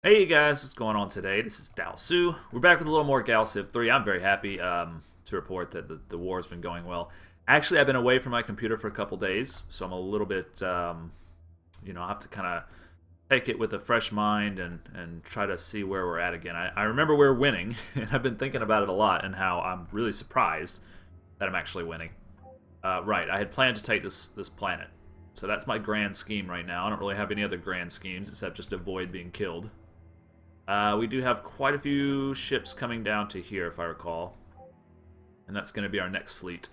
Hey guys, what's going on today? This is Dao Su. We're back with a little more Gal Civ 3. I'm very happy to report that the war has been going well. Actually, I've been away from my computer for a couple days, so I'm a little bit, I have to kind of take it with a fresh mind and try to see where we're at again. I remember we're winning, and I've been thinking about it a lot and how I'm really surprised that I'm actually winning. Right, I had planned to take this planet. So that's my grand scheme right now. I don't really have any other grand schemes except just avoid being killed. We do have quite a few ships coming down to here, if I recall. And that's going to be our next fleet.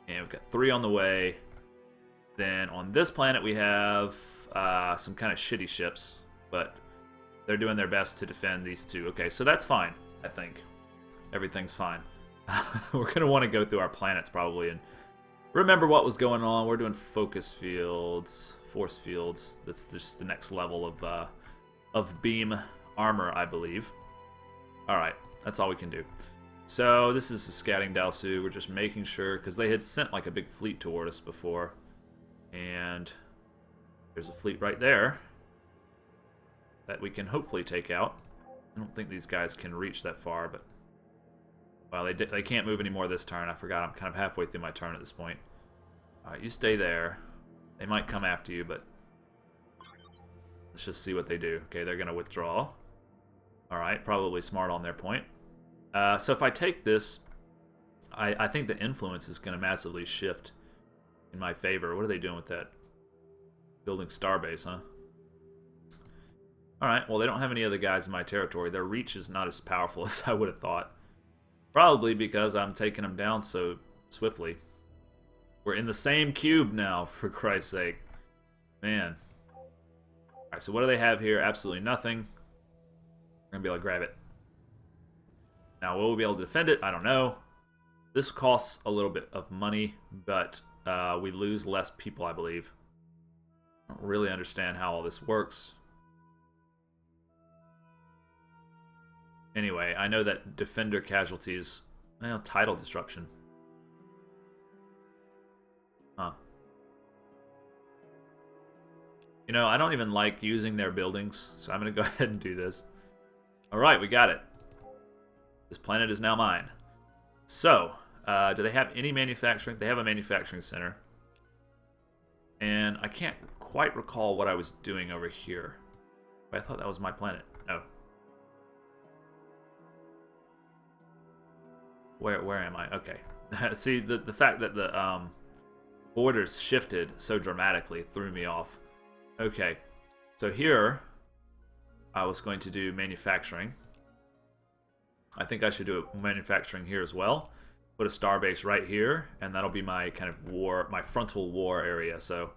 And we've got 3 on the way. Then on this planet we have some kind of shitty ships. But they're doing their best to defend these 2. Okay, so that's fine, I think. Everything's fine. We're going to want to go through our planets probably and remember what was going on. We're doing focus fields, force fields. That's just the next level of beam armor, I believe. Alright, that's all we can do. So, this is the scouting Dalsu. We're just making sure, because they had sent like a big fleet toward us before. And there's a fleet right there that we can hopefully take out. I don't think these guys can reach that far, but... Well, they can't move anymore this turn. I forgot I'm kind of halfway through my turn at this point. Alright, you stay there. They might come after you, but... Let's just see what they do. Okay, they're going to withdraw. Alright, probably smart on their point. So if I take this, I think the influence is going to massively shift in my favor. What are they doing with that? Building starbase, huh? Alright, well they don't have any other guys in my territory. Their reach is not as powerful as I would have thought. Probably because I'm taking them down so swiftly. We're in the same cube now, for Christ's sake. Man. Alright, so what do they have here? Absolutely nothing. We're going to be able to grab it. Now, will we be able to defend it? I don't know. This costs a little bit of money, but we lose less people, I believe. I don't really understand how all this works. Anyway, I know that defender casualties... Well, title disruption. Huh. You know, I don't even like using their buildings, so I'm going to go ahead and do this. Alright, we got it. This planet is now mine. So, do they have any manufacturing? They have a manufacturing center. And I can't quite recall what I was doing over here. But I thought that was my planet. No. Where am I? Okay. See, the fact that the borders shifted so dramatically threw me off. Okay. So here, I was going to do manufacturing. I think I should do manufacturing here as well. Put a starbase right here, and that'll be my kind of war, my frontal war area. So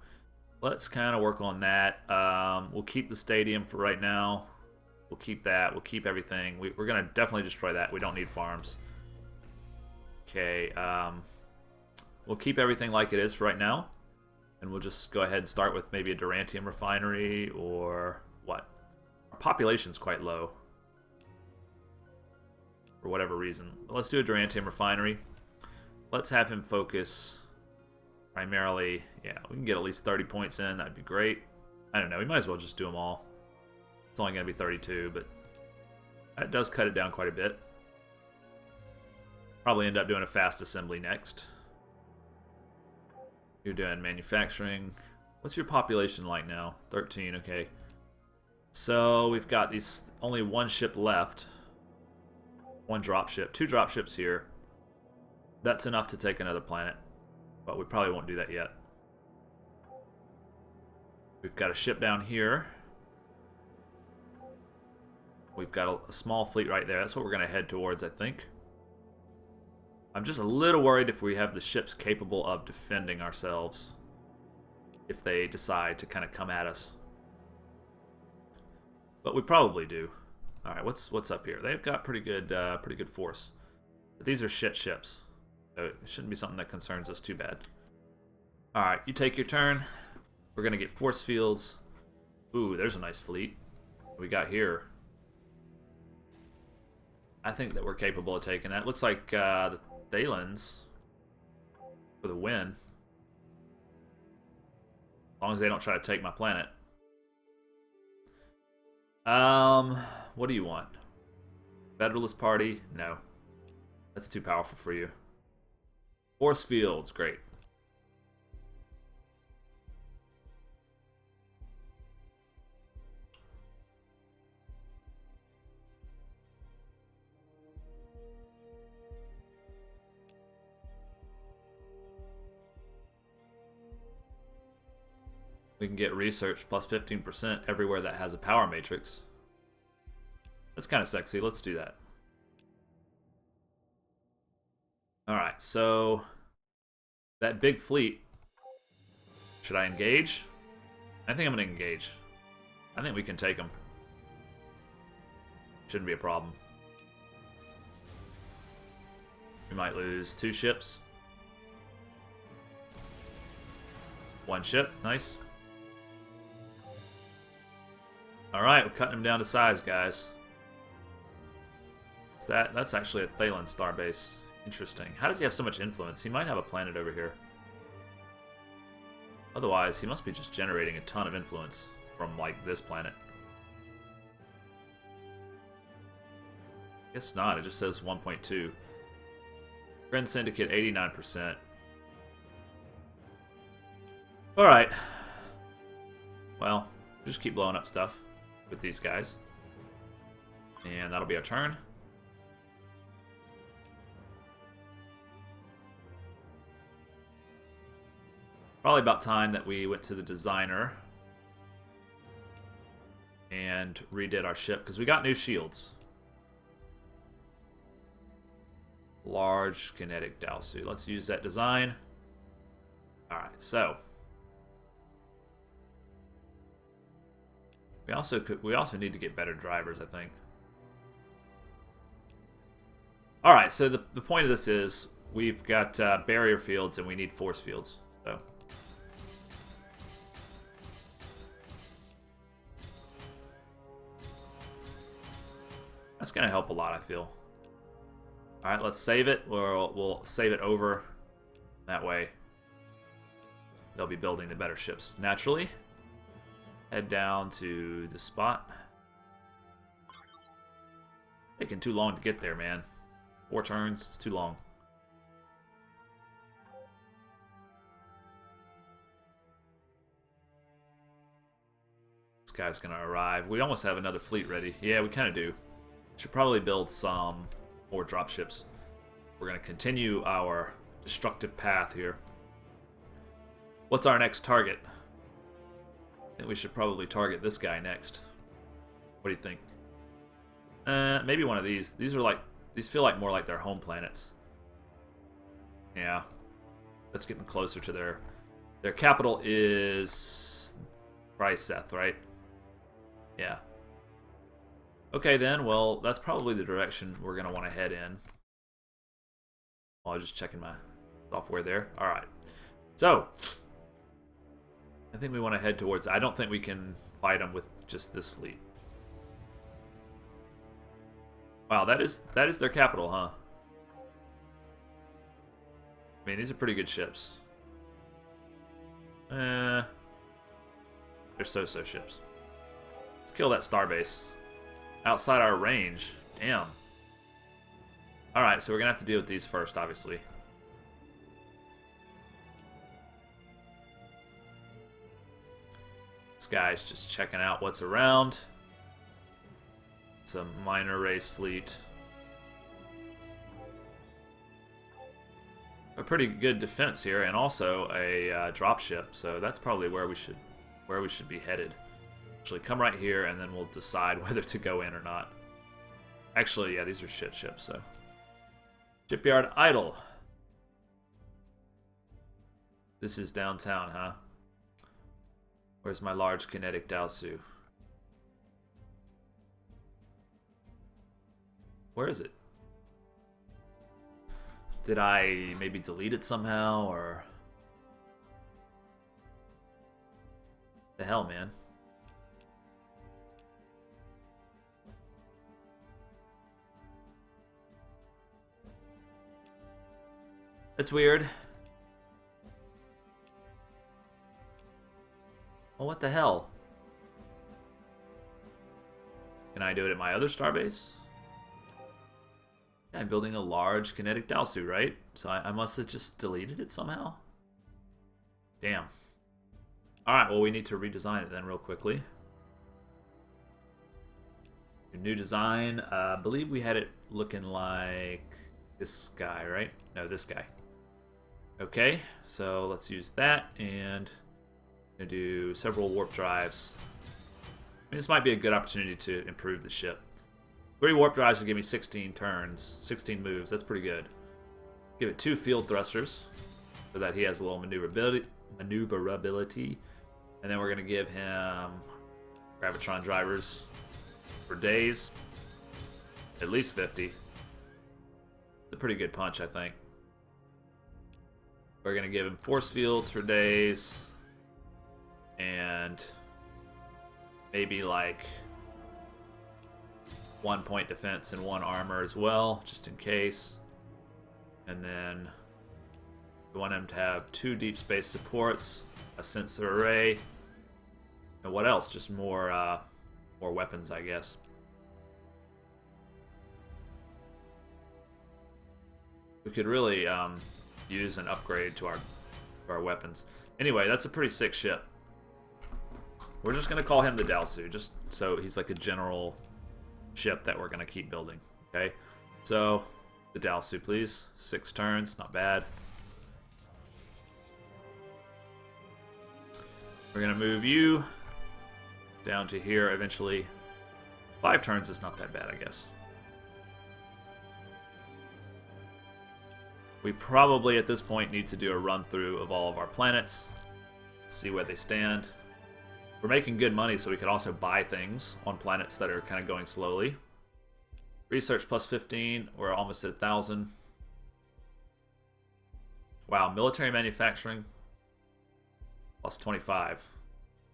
let's kind of work on that. We'll keep the stadium for right now. We'll keep that. We'll keep everything. We're going to definitely destroy that. We don't need farms. Okay. We'll keep everything like it is for right now. And we'll just go ahead and start with maybe a Durantium refinery or what? Our population's quite low. For whatever reason. Let's do a Durantium refinery. Let's have him focus primarily... Yeah, we can get at least 30 points in. That'd be great. I don't know. We might as well just do them all. It's only going to be 32, but that does cut it down quite a bit. Probably end up doing a fast assembly next. You're doing manufacturing. What's your population like now? 13, okay. So we've got these only one ship left. One dropship. 2 dropships here. That's enough to take another planet. But we probably won't do that yet. We've got a ship down here. We've got a small fleet right there. That's what we're going to head towards, I think. I'm just a little worried if we have the ships capable of defending ourselves. If they decide to kind of come at us. But we probably do. Alright, what's up here? They've got pretty good force. But these are shit ships. So it shouldn't be something that concerns us too bad. Alright, you take your turn. We're going to get force fields. Ooh, there's a nice fleet. What we got here? I think that we're capable of taking that. Looks like the Thalans for the win. As long as they don't try to take my planet. What do you want? Federalist Party? No. That's too powerful for you. Force fields, great. We can get research plus 15% everywhere that has a power matrix. That's kind of sexy. Let's do that. Alright, so that big fleet. Should I engage? I think I'm going to engage. I think we can take them. Shouldn't be a problem. We might lose 2 ships. 1 ship, nice. Alright, we're cutting him down to size, guys. That's actually a Thalen starbase. Interesting. How does he have so much influence? He might have a planet over here. Otherwise, he must be just generating a ton of influence from, like, this planet. Guess not. It just says 1.2. Grand Syndicate, 89%. Alright. Well, just keep blowing up stuff with these guys. And that'll be our turn. Probably about time that we went to the designer and redid our ship, because we got new shields. Large kinetic Dalsu. Let's use that design. Alright, so we also need to get better drivers, I think. Alright, so the point of this is we've got barrier fields and we need force fields. So that's going to help a lot, I feel. Alright, let's save it. We'll save it over. That way they'll be building the better ships naturally. Head down to the spot. Taking too long to get there, man. 4 turns, it's too long. This guy's gonna arrive. We almost have another fleet ready. Yeah, we kind of do. Should probably build some more dropships. We're gonna continue our destructive path here. What's our next target? I think we should probably target this guy next. What do you think? Maybe one of these. These feel like more like their home planets. Yeah. That's getting closer to their capital is Bryseth, right? Yeah. Okay then, well, that's probably the direction we're gonna want to head in. Oh, I was just checking my software there. Alright. So I think we want to head towards... I don't think we can fight them with just this fleet. Wow, that is their capital, huh? I mean, these are pretty good ships. They're so-so ships. Let's kill that starbase. Outside our range. Damn. Alright, so we're going to have to deal with these first, obviously. This guy's just checking out what's around. It's a minor race fleet. A pretty good defense here, and also a dropship. So that's probably where we should be headed. Actually, come right here, and then we'll decide whether to go in or not. Actually, yeah, these are shit ships. So shipyard idle. This is downtown, huh? Where's my large kinetic Dalsu? Where is it? Did I maybe delete it somehow, or... The hell, man? That's weird. Well, what the hell? Can I do it at my other starbase? Yeah, I'm building a large kinetic Dalsu, right? So I must have just deleted it somehow. Damn. Alright, well we need to redesign it then real quickly. New design. I believe we had it looking like this guy, right? No, this guy. Okay, so let's use that, and I'm gonna do several warp drives. I mean, this might be a good opportunity to improve the ship. 3 warp drives will give me 16 turns, 16 moves. That's pretty good. Give it 2 field thrusters so that he has a little maneuverability. And then we're gonna give him gravitron drivers for days. At least 50. It's a pretty good punch, I think. We're gonna give him force fields for days. And maybe like 1 point defense and 1 armor as well, just in case. And then we want him to have 2 deep space supports, a sensor array, and what else? Just more weapons, I guess. We could really use an upgrade to our weapons. Anyway, that's a pretty sick ship. We're just gonna call him the Dalsu, just so he's like a general ship that we're gonna keep building. Okay, so the Dalsu, please. 6 turns, not bad. We're gonna move you down to here eventually. 5 turns is not that bad, I guess. We probably at this point need to do a run through of all of our planets, see where they stand. We're making good money, so we could also buy things on planets that are kind of going slowly. Research plus 15, we're almost at 1,000. Wow, military manufacturing plus 25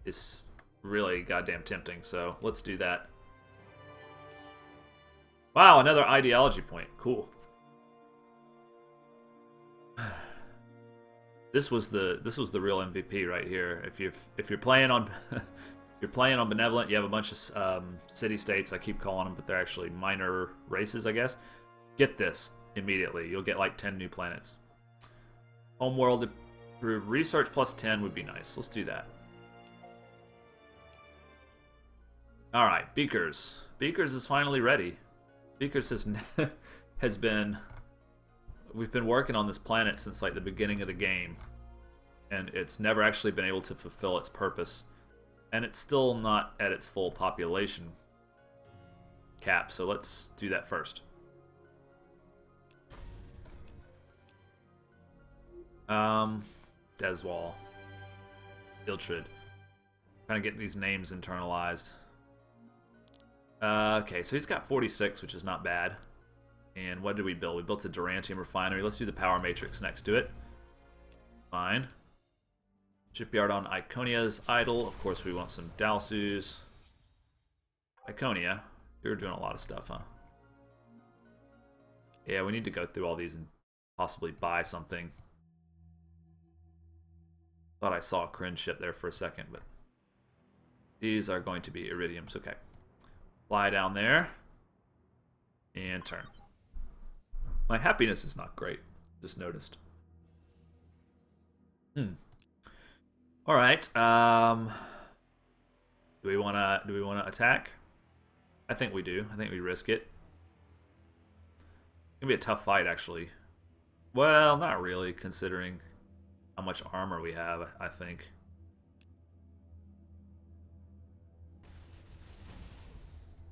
is really goddamn tempting, so let's do that. Wow, another ideology point. Cool. This was the real MVP right here. If you're playing on you're playing on Benevolent, you have a bunch of city states. I keep calling them, but they're actually minor races, I guess. Get this immediately. You'll get like 10 new planets. Homeworld improved research plus 10 would be nice. Let's do that. All right, Beakers. Beakers is finally ready. Beakers has been. We've been working on this planet since like the beginning of the game, and it's never actually been able to fulfill its purpose, and it's still not at its full population cap, so let's do that first. Deswall, Iltrid, trying to get these names internalized. Okay, so he's got 46, which is not bad. And what did we build? We built a Durantium refinery. Let's do the power matrix next to it. Fine. Shipyard on Iconia's idle. Of course, we want some Dalsus. Iconia, you're doing a lot of stuff, huh? Yeah, we need to go through all these and possibly buy something. Thought I saw a cringe ship there for a second, but these are going to be Iridiums. Okay. Fly down there. And turn. My happiness is not great. Just noticed. All right. Do we wanna attack? I think we do. I think we risk it. It's gonna be a tough fight, actually. Well, not really, considering how much armor we have. I think.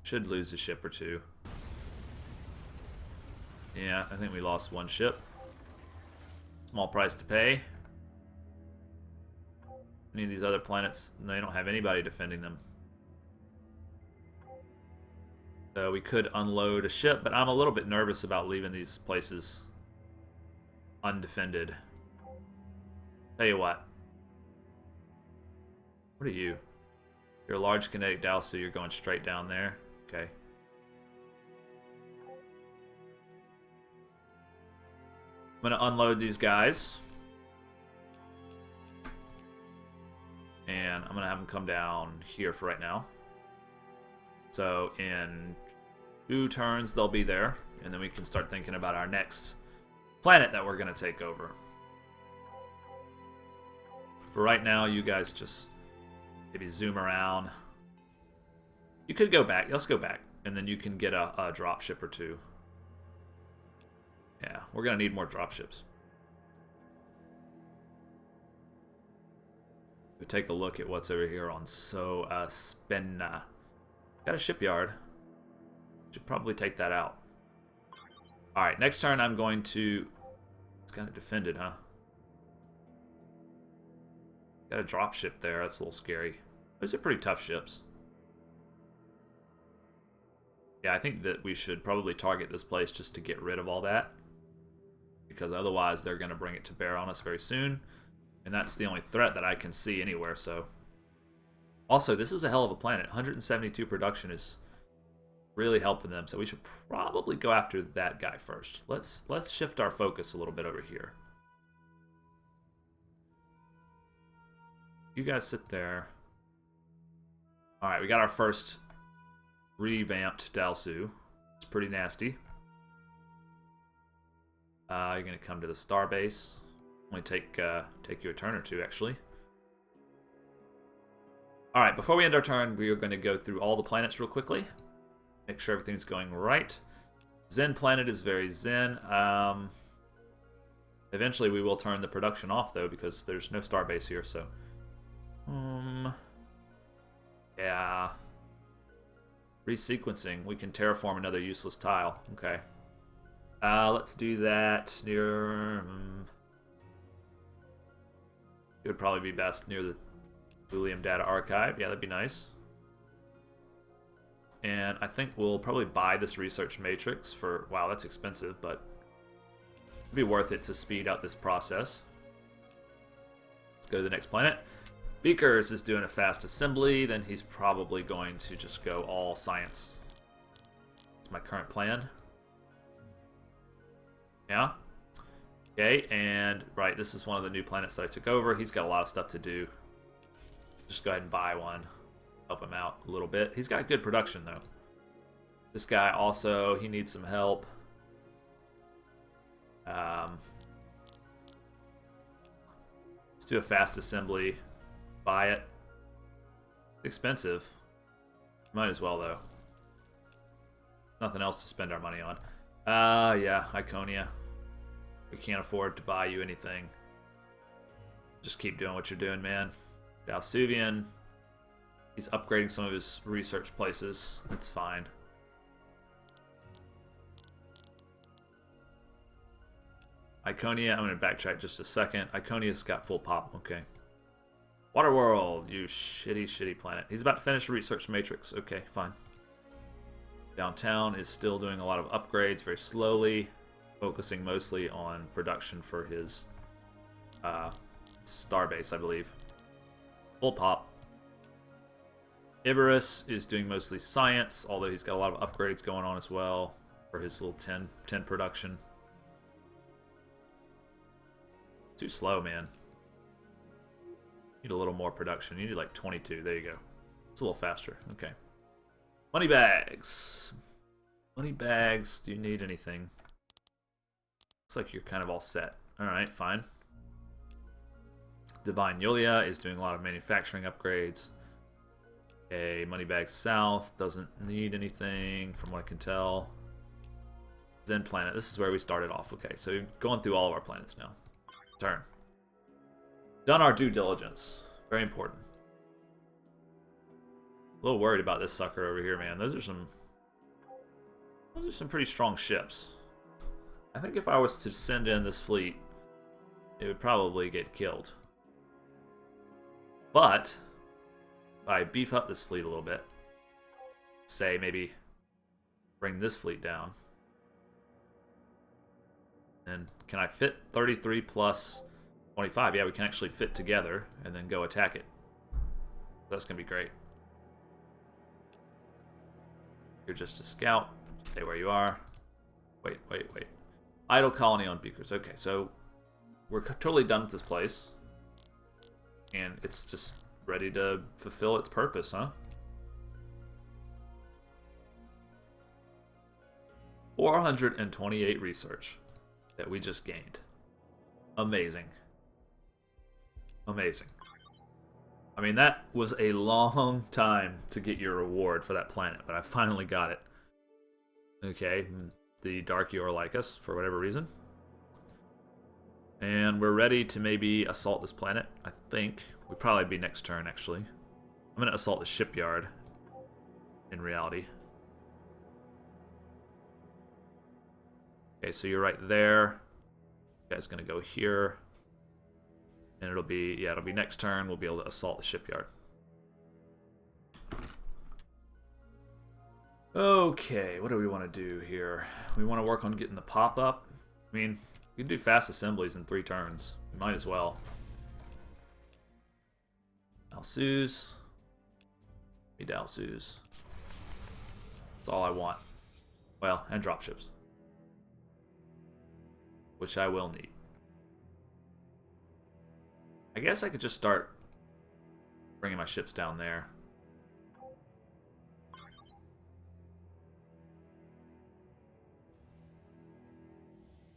Should lose a ship or two. Yeah, I think we lost 1 ship. Small price to pay. Any of these other planets, they don't have anybody defending them. So we could unload a ship, but I'm a little bit nervous about leaving these places undefended. Tell you what. What are you? You're a large kinetic Dalsu, you're going straight down there. Okay. I'm going to unload these guys. And I'm going to have them come down here for right now. So in 2 turns, they'll be there. And then we can start thinking about our next planet that we're going to take over. For right now, you guys just maybe zoom around. You could go back. Let's go back. And then you can get a drop ship or 2. Yeah, we're going to need more drop ships. We take a look at what's over here on Spenna. Got a shipyard. Should probably take that out. Alright, next turn I'm going to... It's kind of defended, huh? Got a drop ship there. That's a little scary. Those are pretty tough ships. Yeah, I think that we should probably target this place just to get rid of all that. Because otherwise they're going to bring it to bear on us very soon. And that's the only threat that I can see anywhere, so... Also, this is a hell of a planet. 172 production is really helping them, so we should probably go after that guy first. Let's shift our focus a little bit over here. You guys sit there. Alright, we got our first revamped Dalsu. It's pretty nasty. You're going to come to the star base. Only take you a turn or 2, actually. Alright, before we end our turn, we are going to go through all the planets real quickly. Make sure everything's going right. Zen planet is very zen. Eventually we will turn the production off, though, because there's no starbase here, so... yeah. Resequencing. We can terraform another useless tile. Okay. Let's do that near... it would probably be best near the William Data Archive. Yeah, that'd be nice. And I think we'll probably buy this research matrix for... wow, that's expensive, but it'd be worth it to speed up this process. Let's go to the next planet. Beakers is doing a fast assembly. Then he's probably going to just go all science. That's my current plan. Yeah. Okay, and right, this is one of the new planets that I took over. He's got a lot of stuff to do. Just go ahead and buy one. Help him out a little bit. He's got good production, though. This guy also, he needs some help. Let's do a fast assembly. Buy it. It's expensive. Might as well, though. Nothing else to spend our money on. Yeah, Iconia. We can't afford to buy you anything. Just keep doing what you're doing, man. Dalsuvian. He's upgrading some of his research places. That's fine. Iconia, I'm going to backtrack just a second. Iconia's got full pop. Okay. Waterworld, you shitty planet. He's about to finish a research matrix. Okay, fine. Downtown is still doing a lot of upgrades very slowly. Focusing mostly on production for his starbase, I believe. Full pop. Iberus is doing mostly science, although he's got a lot of upgrades going on as well for his little 10 production. Too slow, man. Need a little more production. You need like 22. There you go. It's a little faster. Okay. Money bags. Money bags. Do you need anything? Looks like you're kind of all set. Alright, fine. Divine Yulia is doing a lot of manufacturing upgrades. Okay, Moneybag South doesn't need anything from what I can tell. Zen Planet, this is where we started off. Okay, so we're going through all of our planets now. Turn. Done our due diligence. Very important. A little worried about this sucker over here, man. Those are some pretty strong ships. I think if I was to send in this fleet, it would probably get killed. But if I beef up this fleet a little bit, say maybe bring this fleet down, and can I fit 33 plus 25? Yeah, we can actually fit together and then go attack it. That's going to be great. You're just a scout. Stay where you are. Wait. Idle colony on Beakers. Okay, so we're totally done with this place. And it's just ready to fulfill its purpose, huh? 428 research that we just gained. Amazing. Amazing. I mean, that was a long time to get your reward for that planet, but I finally got it. Okay, the Dark Yor like us for whatever reason. And we're ready to maybe assault this planet, I think. We'd probably be next turn, actually. I'm going to assault the shipyard, in reality. Okay, so you're right there. You guys going to go here. And it'll be, yeah, it'll be next turn. We'll be able to assault the shipyard. Okay, what do we want to do here? We want to work on getting the pop-up. I mean, we can do fast assemblies in 3 turns. We might as well. Dalsus. Hey, Dalsus. That's all I want. Well, and dropships. Which I will need. I guess I could just start bringing my ships down there.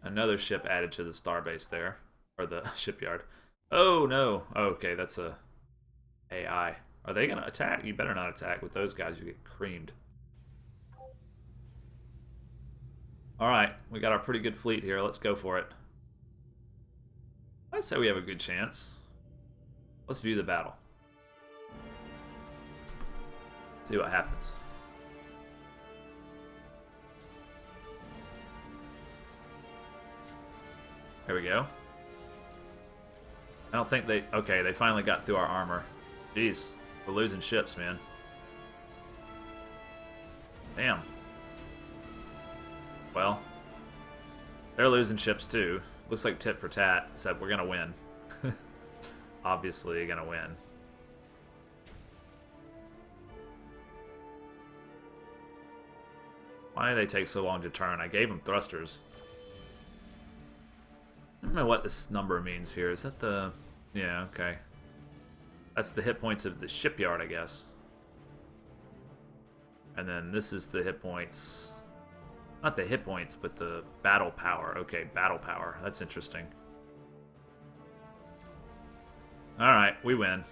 Another ship added to the starbase there. Or the shipyard. Oh, no. Okay, that's a AI. Are they going to attack? You better not attack with those guys. You get creamed. Alright, we got our pretty good fleet here. Let's go for it. I'd say we have a good chance. Let's view the battle. See what happens. There we go. I don't think they... Okay, they finally got through our armor. Jeez, we're losing ships, man. Damn. Well, they're losing ships too. Looks like tit for tat, except we're gonna win. Obviously gonna win. Why do they take so long to turn? I gave them thrusters. I don't know what this number means here. Is that the... Yeah, okay. That's the hit points of the shipyard, I guess. And then this is the hit points... Not the hit points, but the battle power. Okay, battle power. That's interesting. Alright, we win.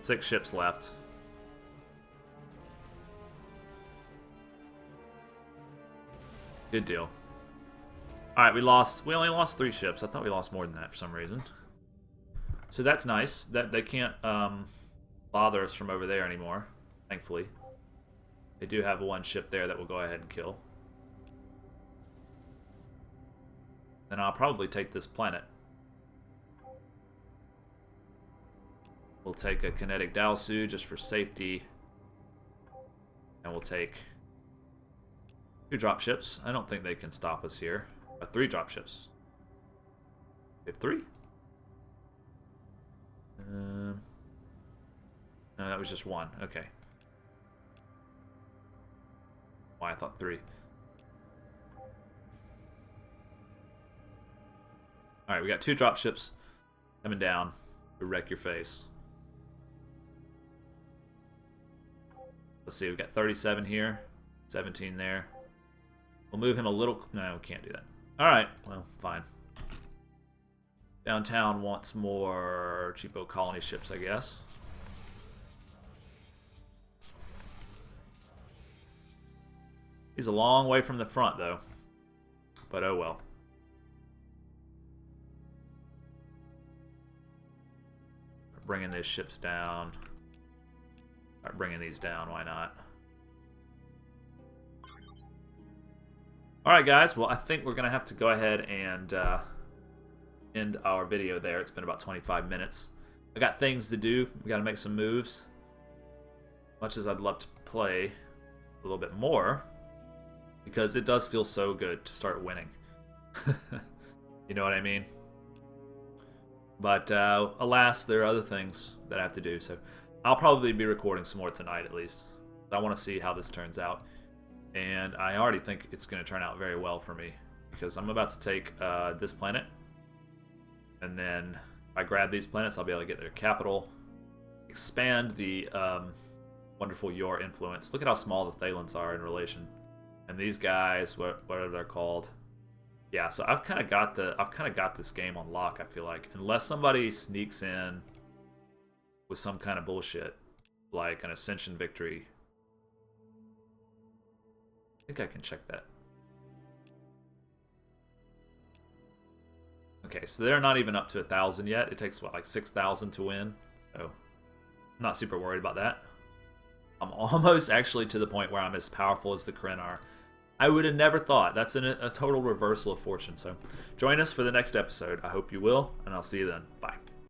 6 ships left. Good deal. Alright, we only lost 3 ships. I thought we lost more than that for some reason. So that's nice. That they can't bother us from over there anymore, thankfully. They do have 1 ship there that we'll go ahead and kill. Then I'll probably take this planet. We'll take a kinetic Dalsu just for safety. And we'll take 2 dropships. I don't think they can stop us here. 3 dropships. We have 3? No, that was just 1. Okay. Why, I thought 3. Alright, we got 2 dropships coming down to wreck your face. Let's see, we've got 37 here, 17 there. We'll move him a little... No, we can't do that. Alright, well, fine. Downtown wants more cheapo colony ships, I guess. He's a long way from the front, though. But oh well. Bringing these ships down. Start bringing these down, why not? Alright guys, well I think we're going to have to go ahead and end our video there. It's been about 25 minutes. I got things to do. We got to make some moves. Much as I'd love to play a little bit more, because it does feel so good to start winning. You know what I mean? But alas, there are other things that I have to do, so I'll probably be recording some more tonight at least. I want to see how this turns out, and I already think it's going to turn out very well for me, because I'm about to take this planet, and then if I grab these planets, I'll be able to get their capital, expand the wonderful Yor influence. Look at how small the Thalans are in relation. And these guys, whatever they're called. Yeah, so I've kind of got this game on lock, I feel like. Unless somebody sneaks in with some kind of bullshit, like an Ascension victory. I think I can check that. Okay, so they're not even up to 1,000 yet. It takes, what, like 6,000 to win? So, I'm not super worried about that. I'm almost actually to the point where I'm as powerful as the Kryn are. I would have never thought. That's a total reversal of fortune. So, join us for the next episode. I hope you will, and I'll see you then. Bye.